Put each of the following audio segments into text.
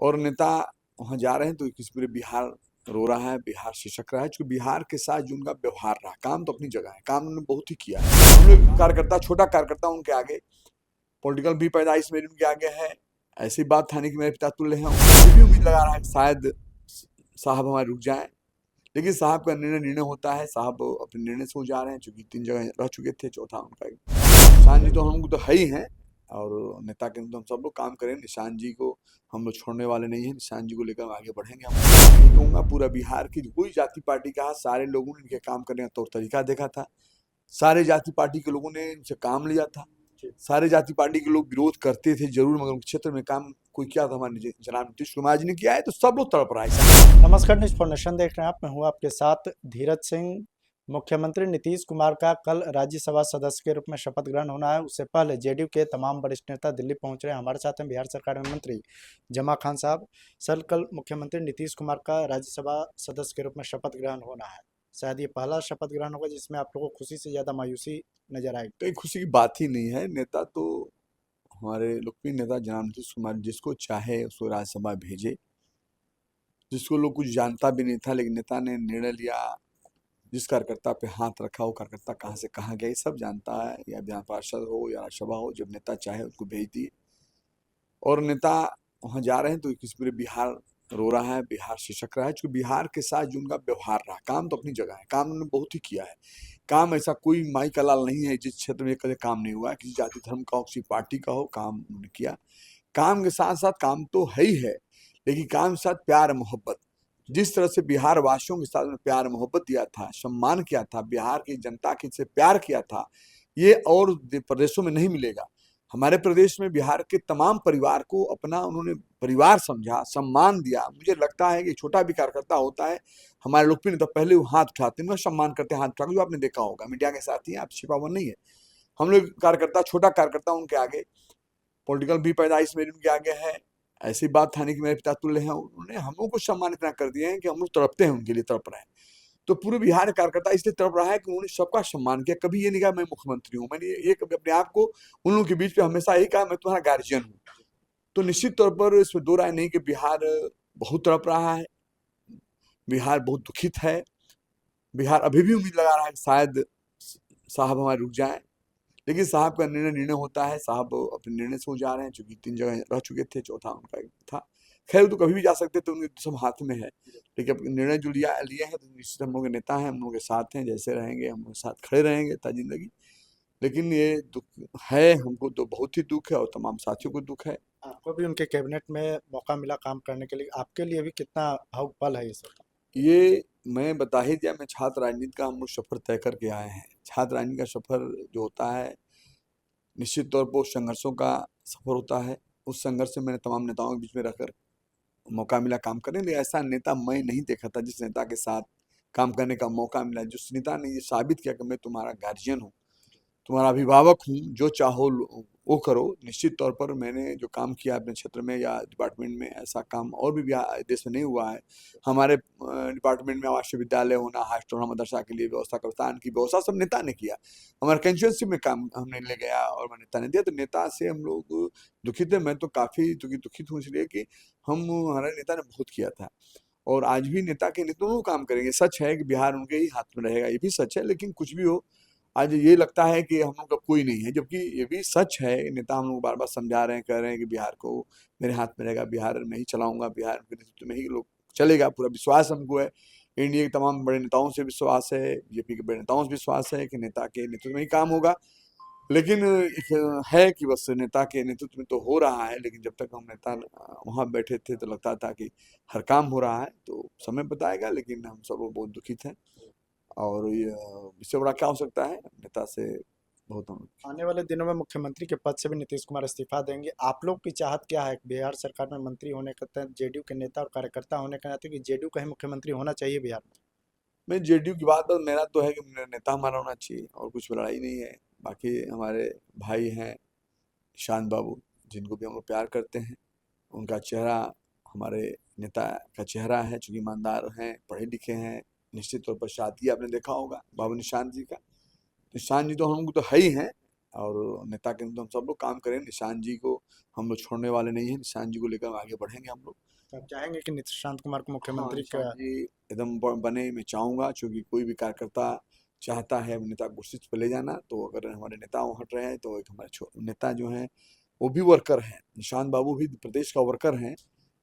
और नेता वहाँ जा रहे हैं तो किसी पूरे बिहार रो रहा है, बिहार सिसक रहा है, क्योंकि बिहार के साथ जो उनका व्यवहार रहा, काम तो अपनी जगह है, काम उन्होंने बहुत ही किया है। हम लोग कार्यकर्ता, छोटा कार्यकर्ता उनके आगे, पॉलिटिकल भी पैदाइश मेरी उनके आगे है। ऐसी बात था नहीं कि मेरे पिता तुल्य हैं। उनको भी उम्मीद लगा रहा है कि शायद साहब हमारे रुक जाएं, लेकिन साहब का निर्णय होता है। साहब अपने निर्णय से हो जा रहे हैं, चूंकि 3 जगह रह चुके थे, चौथा उनका निशान जी तो हम लोग तो है ही हैं। और नेता के तो हम सब लोग काम करें, निशान जी को हम लोग छोड़ने वाले नहीं हैं। निशान जी को लेकर हम आगे बढ़ेंगे। हम नहीं कहूँगा, पूरा बिहार की कोई जाति पार्टी का सारे लोगों ने इनके काम करने का तौर तरीका देखा था। सारे जाति पार्टी के लोगों ने इनसे काम लिया था। सारे जाति पार्टी के लोग विरोध करते थे जरूर, मगर उनके क्षेत्र में काम कोई किया था हमारे जनाब नीतीश कुमार जी ने किया है, तो सब लोग तड़प रहा है। नमस्कार, न्यूज फॉर नेशन देख रहे हैं आप। मैं हूं आपके साथ धीरज सिंह। मुख्यमंत्री नीतीश कुमार का कल राज्यसभा सदस्य के रूप में शपथ ग्रहण होना है। उससे पहले जेडीयू के तमाम वरिष्ठ नेता दिल्ली पहुंच रहे हैं। हमारे साथ हैं बिहार सरकार में मंत्री जमा खान साहब। सर, कल मुख्यमंत्री नीतीश कुमार का राज्यसभा सदस्य के रूप में शपथ ग्रहण होना है। शायद ये पहला शपथ ग्रहण होगा जिसमें आप लोगों को खुशी से ज्यादा मायूसी नजर आएगी। कहीं खुशी की बात ही नहीं है। नेता तो हमारे लोकप्रिय नेता जनाब नीतीश कुमार जिसको चाहे उसको राज्यसभा भेजे, जिसको लोग कुछ जानता भी नहीं था, लेकिन नेता ने निर्णय लिया। जिस कार्यकर्ता पे हाथ रखा, वो कार्यकर्ता कहाँ से कहाँ गया, ये सब जानता है। या विधान पार्षद हो या राज्यसभा हो, जब नेता चाहे उसको भेज दिए। और नेता वहाँ जा रहे हैं तो किसी पूरे बिहार रो रहा है, बिहार सिसक रहा है, क्योंकि बिहार के साथ जो उनका व्यवहार रहा, काम तो अपनी जगह है, काम उन्होंने बहुत ही किया है। काम ऐसा कोई माई का लाल नहीं है जिस क्षेत्र में कभी काम नहीं हुआ, किसी जाति धर्म का हो, किसी पार्टी का हो, काम उन्होंने किया। काम के साथ साथ काम तो है ही है, लेकिन काम के साथ प्यार मोहब्बत। जिस तरह से बिहार वासियों के साथ में प्यार मोहब्बत दिया था, सम्मान किया था, बिहार की जनता के से प्यार किया था, ये और प्रदेशों में नहीं मिलेगा। हमारे प्रदेश में बिहार के तमाम परिवार को अपना उन्होंने परिवार समझा, सम्मान दिया। मुझे लगता है कि छोटा भी कार्यकर्ता होता है, हमारे लोकप्रिय नेता पहले वो हाथ उठाते हैं, सम्मान करते हैं, हाथ उठा, जो आपने देखा होगा मीडिया के साथ ही, आप छिपावन नहीं है। हम लोग कार्यकर्ता, छोटा कार्यकर्ता उनके आगे, पॉलिटिकल भी पैदाइश मेरी उनके आगे है। ऐसी बात था नहीं कि मेरे पिता तुल्य हैं। उन्होंने हम लोग को सम्मान इतना कर दिए हैं कि हम लोग तड़पते हैं, उनके लिए तड़प रहे हैं। तो पूरे बिहार का कार्यकर्ता इसलिए तड़प रहा है कि उन्होंने सबका सम्मान किया। कभी ये नहीं कहा मैं मुख्यमंत्री हूँ, मैंने ये कभी अपने आप को उन लोगों के बीच में हमेशा यही कहा मैं तुम्हारा गार्जियन हूँ। तो निश्चित तौर पर इसमें दो राय नहीं कि बिहार बहुत तड़प रहा है, बिहार बहुत दुखित है। बिहार अभी भी उम्मीद लगा रहा है कि शायद साहब हमारे रुक जाएं, लेकिन साहब का निर्णय होता है। साहब अपने निर्णय से हो जा रहे हैं, चूंकि 3 जगह रह चुके थे, चौथा उनका था। खैर, तो कभी भी जा सकते थे, उनके सब हाथ में है। लेकिन अपने निर्णय जो लिए हैं, तो निश्चित हम लोग के नेता हैं, हम लोग के साथ हैं, जैसे रहेंगे हम लोग साथ खड़े रहेंगे ता जिंदगी। लेकिन ये दुख है, हमको तो बहुत ही दुख है और तमाम साथियों को दुख है। आपको भी उनके कैबिनेट में मौका मिला काम करने के लिए, आपके लिए भी कितना भावुक पल है ये सब? ये मैं बता ही दिया, मैं छात्र राजनीति का हम लोग सफर तय करके आए हैं। छात्र राजनीति का सफर जो होता है, निश्चित तौर पर संघर्षों का सफर होता है। उस संघर्ष से मैंने तमाम नेताओं के बीच में रहकर मौका मिला काम करने, लेकिन ऐसा नेता मैं नहीं देखा था जिस नेता के साथ काम करने का मौका मिला, जिस नेता ने ये साबित किया कि मैं तुम्हारा गार्जियन हूँ, तुम्हारा अभिभावक हूँ, जो चाहो वो करो। निश्चित तौर पर मैंने जो काम किया अपने क्षेत्र में या डिपार्टमेंट में, ऐसा काम और भी देश में नहीं हुआ है। हमारे डिपार्टमेंट में आवासीय विद्यालय होना, हॉस्टल होना, मदरसा के लिए व्यवस्था, कब्रिस्तान की व्यवस्था सब नेता ने किया। हमारे कंस्टिट्यूंसी में काम हमने ले गया और नेता ने दिया। तो नेता से हम लोग दुखित है। मैं तो काफी दुखित हूँ, इसलिए कि हमारे नेता ने बहुत किया था और आज भी नेता के नेतृत्व काम करेंगे। सच है कि बिहार उनके ही हाथ में रहेगा, ये भी सच है। लेकिन कुछ भी हो, आज ये लगता है कि हम लोग का कोई नहीं है, जबकि ये भी सच है। नेता हम लोग बार बार समझा रहे हैं, कह रहे हैं कि बिहार को मेरे हाथ में रहेगा, बिहार में ही चलाऊंगा, बिहार के नेतृत्व में ही लोग चलेगा। पूरा विश्वास हमको है, इंडिया के तमाम बड़े नेताओं से विश्वास है, बीजेपी के बड़े नेताओं से विश्वास है कि नेता के नेतृत्व में ही काम होगा। लेकिन एक है कि बस नेता के नेतृत्व में तो हो रहा है, लेकिन जब तक हम नेता वहां बैठे थे तो लगता था कि हर काम हो रहा है। तो समय बताएगा, लेकिन हम सब बहुत दुखित हैं। और ये इससे बड़ा क्या हो सकता है, नेता से बहुत हम। आने वाले दिनों में मुख्यमंत्री के पद से भी नीतीश कुमार इस्तीफा देंगे। आप लोग की चाहत क्या है बिहार सरकार में मंत्री होने के नाते, जेडीयू के नेता और कार्यकर्ता होने के नाते, कि जेडीयू का ही मुख्यमंत्री होना चाहिए बिहार में? मैं जेडीयू की बात, और मेरा तो है कि नेता हमारा होना चाहिए, और कुछ लड़ाई नहीं है। बाकी हमारे भाई हैं शांत बाबू, जिनको भी हम लोग प्यार करते हैं, उनका चेहरा हमारे नेता का चेहरा है, चूंकि ईमानदार हैं, पढ़े लिखे हैं। निश्चित तौर पर शादी आपने देखा होगा बाबू निशांत जी का। निशांत जी तो हम लोग तो है ही हैं। और नेता के तो हम सब लोग काम करें। निशांत जी को हम लोग छोड़ने वाले नहीं हैं, निशांत जी को लेकर आगे बढ़ेंगे हम लोग। तो आप चाहेंगे कि निशांत कुमार को हाँ, मुख्यमंत्री निशांत का? जी एकदम बने, मैं चाहूँगा, क्योंकि कोई भी कार्यकर्ता चाहता है नेता को शीर्ष पर ले जाना, तो अगर हमारे नेता वहाँ हट रहे हैं तो एक हमारे नेता जो हैं वो भी वर्कर हैं, निशांत बाबू भी प्रदेश का वर्कर हैं।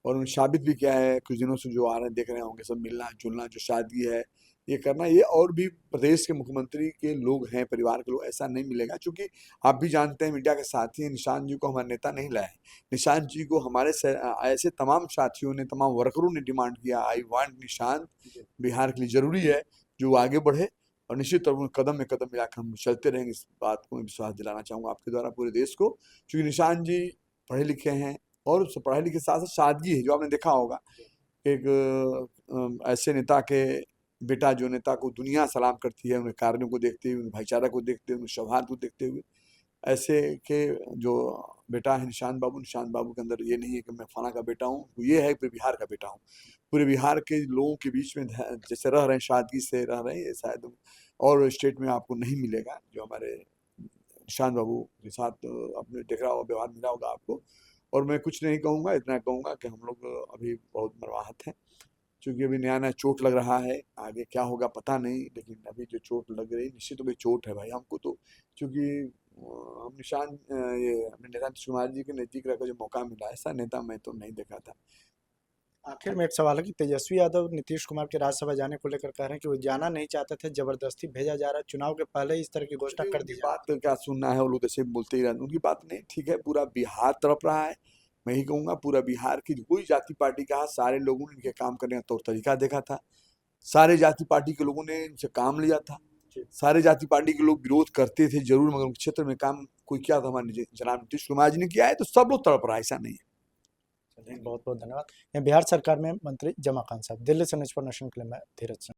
और उन्होंने साबित भी किया है, कुछ दिनों से जो आ रहे हैं देख रहे होंगे, सब मिलना जुलना, जो शादी है ये करना, ये और भी प्रदेश के मुख्यमंत्री के लोग हैं, परिवार के लोग, ऐसा नहीं मिलेगा। क्योंकि आप भी जानते हैं, मीडिया के साथी हैं, निशांत जी को हमारे नेता नहीं लाए, निशांत जी को हमारे ऐसे तमाम साथियों ने, तमाम वर्करों ने डिमांड किया, आई वांट निशांत, बिहार के लिए जरूरी है जो वो आगे बढ़े। और निश्चित तौर पर कदम में कदम मिलाकर हम चलते रहेंगे, इस बात को मैं विश्वास दिलाना चाहूँगा आपके द्वारा पूरे देश को। क्योंकि निशांत जी पढ़े लिखे हैं, और पढ़ाई लिखे के साथ साथ सादगी है, जो आपने देखा होगा। एक ऐसे नेता के बेटा, जो नेता को दुनिया सलाम करती है, उनके कार्यों को देखते हुए, उनके भाईचारा को देखते हुए, उनके सौहार्द को देखते हुए, ऐसे के जो बेटा है निशांत बाबू, निशांत बाबू के अंदर ये नहीं है कि मैं फलाना का बेटा हूँ, ये है पूरे बिहार का बेटा हूँ। पूरे बिहार के लोगों के बीच में जैसे रह रहे हैं, सादगी से रह रहे हैं, ये शायद और स्टेट में आपको नहीं मिलेगा। जो हमारे निशांत बाबू के साथ अपने देख रहा होगा, व्यवहार मिला होगा आपको। और मैं कुछ नहीं कहूँगा, इतना कहूँगा कि हम लोग अभी बहुत मरवाहत हैं, क्योंकि अभी नया नया चोट लग रहा है, आगे क्या होगा पता नहीं, लेकिन अभी जो चोट लग रही निश्चित रूप से चोट है भाई हमको तो। क्योंकि हम ये अपने नेता नीतीश कुमार जी के नज़दीक रहकर जो मौका मिला, ऐसा नेता मैं तो नहीं देखा था। आखिर में एक सवाल है कि तेजस्वी यादव नीतीश कुमार के राज्यसभा जाने को लेकर कह रहे हैं कि वो जाना नहीं चाहते थे, जबरदस्ती भेजा जा रहा है, चुनाव के पहले ही इस तरह की घोषणा अरे कर दी उनकी जा बात का क्या सुनना है, वो लोग ऐसे बोलते ही रहते, उनकी बात नहीं ठीक है। पूरा बिहार तड़प रहा है, मैं ही कहूँगा पूरा बिहार की कोई जाति पार्टी का सारे लोगों ने इनके काम करने का तौर तरीका देखा था, सारे जाति पार्टी के लोगों ने इनसे काम लिया था, सारे जाति पार्टी के लोग विरोध करते थे जरूर, मगर उनके क्षेत्र में काम कोई किया था हमारे जनाब नीतीश कुमार जी ने किया है, तो सब लोग तड़प रहा है, ऐसा नहीं है। बहुत बहुत धन्यवाद। ये बिहार सरकार में मंत्री जमा खान साहब। दिल्ली से न्यूज़ फॉर नेशन के लिए मैं धीरज सिंह।